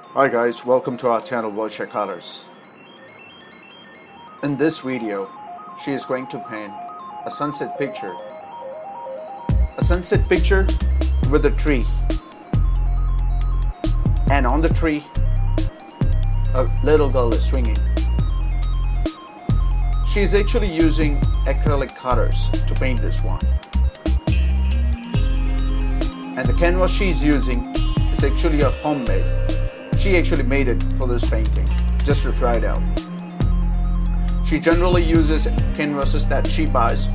Hi guys, welcome to our channel Virtual Colors. In this video, she is going to paint a sunset picture. A sunset picture with a tree. And on the tree, a little girl is swinging. She is actually using acrylic colors to paint this one. And the canvas she is using is actually a homemade. She actually made it for this painting, just to try it out. She generally uses canvases that she buys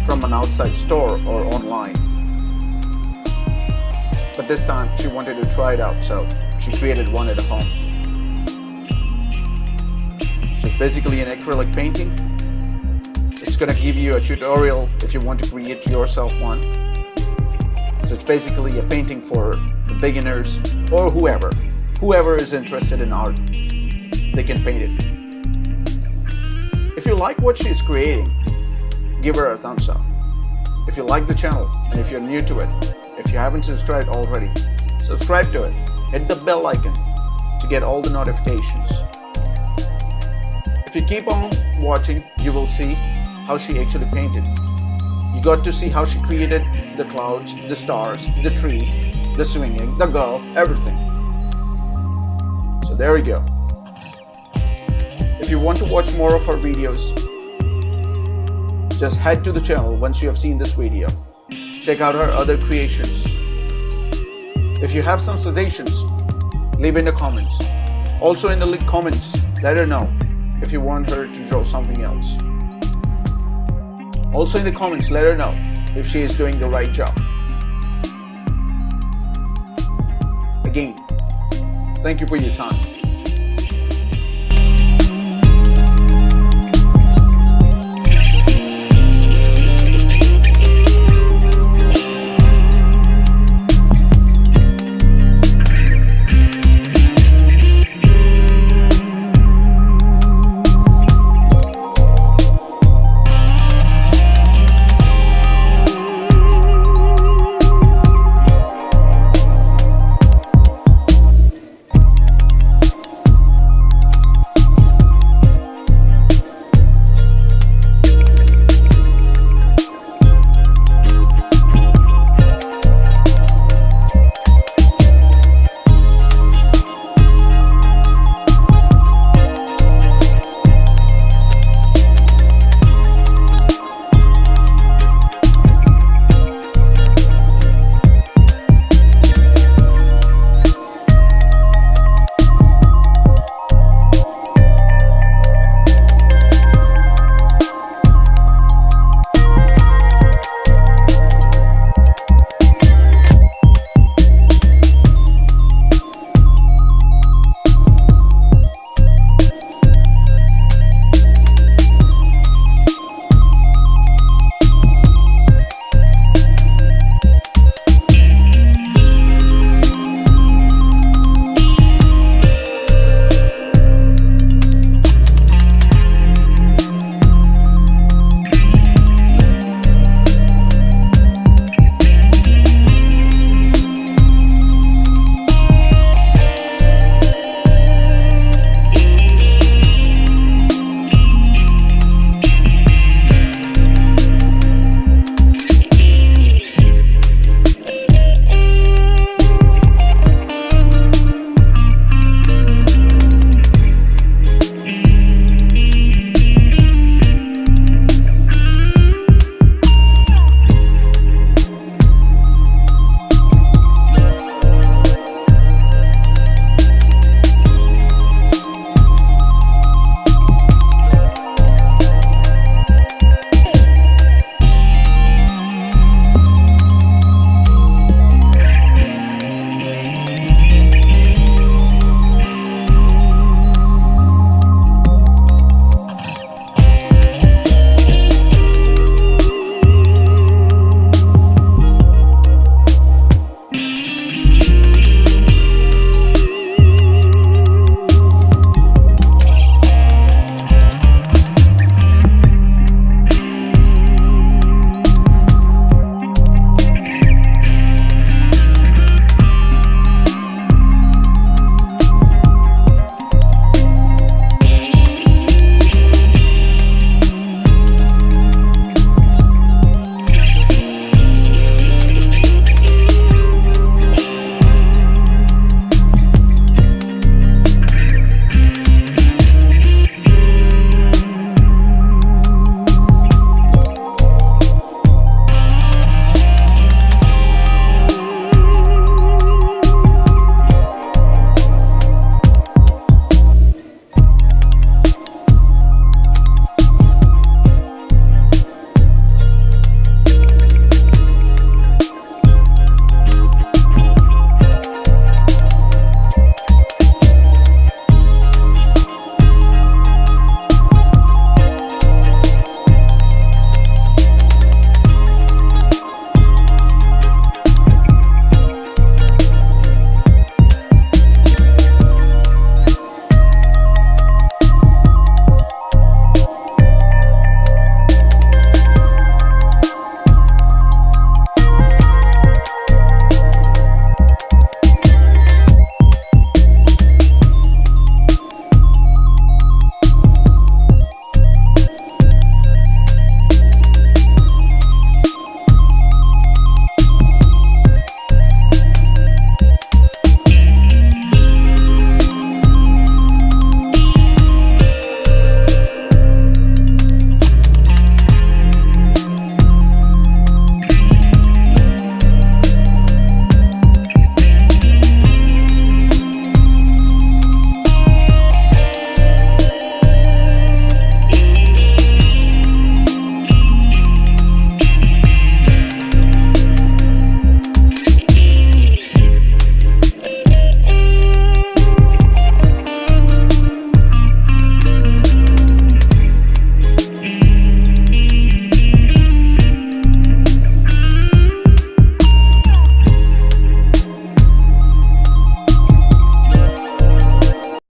from an outside store or online. But this time she wanted to try it out, so she created one at home. So it's basically an acrylic painting. It's gonna give you a tutorial if you want to create yourself one. So it's basically a painting for the beginners or whoever is interested in art. They can paint it. If you like what she's creating, give her a thumbs up. If you like the channel and if you're new to it, if you haven't subscribed already, subscribe to it. Hit the bell icon to get all the notifications. If you keep on watching, you will see how she actually painted. You got to see how she created the clouds, the stars, the tree, the swinging, the girl, everything. So there we go. If you want to watch more of her videos, just head to the channel once you have seen this video. Check out her other creations. If you have some suggestions, leave in the comments. Also in the comments, let her know if you want her to draw something else. Also in the comments, let her know if she is doing the right job. Again, thank you for your time.